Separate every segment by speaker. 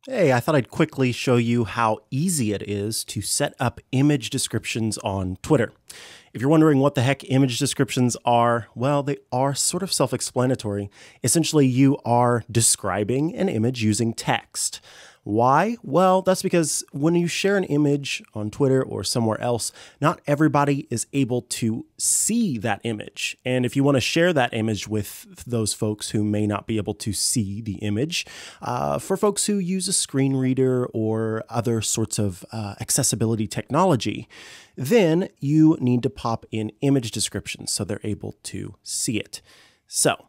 Speaker 1: Hey, I thought I'd quickly show you how easy it is to set up image descriptions on Twitter. If you're wondering what the heck image descriptions are, well, they are sort of self-explanatory. Essentially, you are describing an image using text. Why? Well, that's because when you share an image on Twitter or somewhere else, not everybody is able to see that image. And if you want to share that image with those folks who may not be able to see the image, for folks who use a screen reader or other sorts of accessibility technology, then you need to pop in image descriptions so they're able to see it. So,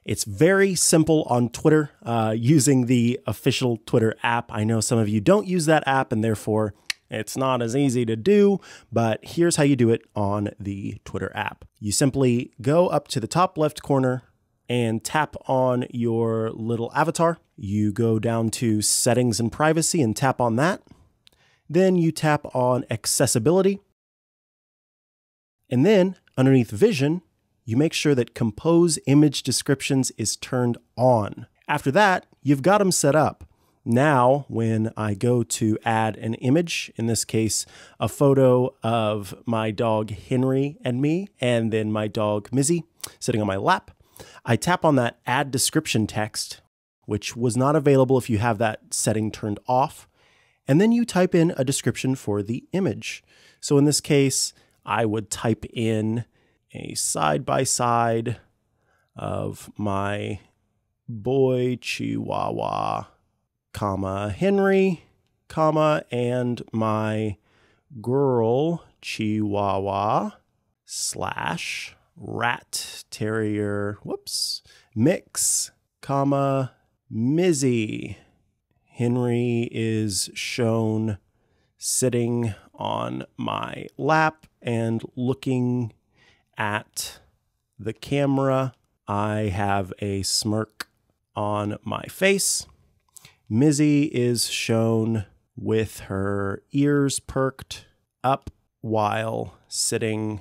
Speaker 1: it's very simple on Twitter using the official Twitter app. I know some of you don't use that app and therefore it's not as easy to do, but here's how you do it on the Twitter app. You simply go up to the top left corner and tap on your little avatar. You go down to Settings and Privacy and tap on that. Then you tap on Accessibility. And then underneath Vision, you make sure that Compose Image Descriptions is turned on. After that, you've got them set up. Now, when I go to add an image, in this case, a photo of my dog Henry and me, and then my dog Mizzy sitting on my lap, I tap on that Add Description text, which was not available if you have that setting turned off, and then you type in a description for the image. So in this case, I would type in a side-by-side of my boy Chihuahua, Henry, and my girl Chihuahua / rat terrier, mix, Mizzy. Henry is shown sitting on my lap and looking at the camera. I have a smirk on my face. Mizzy is shown with her ears perked up while sitting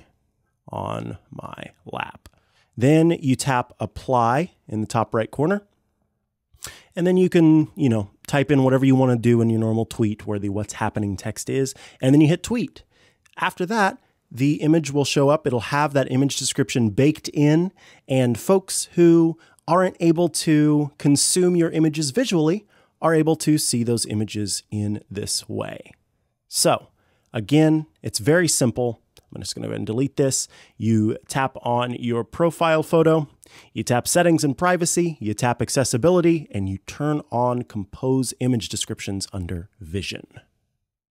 Speaker 1: on my lap. Then you tap Apply in the top right corner. And then you can, type in whatever you want to do in your normal tweet where the what's happening text is. And then you hit tweet. After that, the image will show up. It'll have that image description baked in, and folks who aren't able to consume your images visually are able to see those images in this way. So again, it's very simple. I'm just going to go ahead and delete this. You tap on your profile photo, you tap Settings and Privacy, you tap Accessibility, and you turn on Compose Image Descriptions under Vision.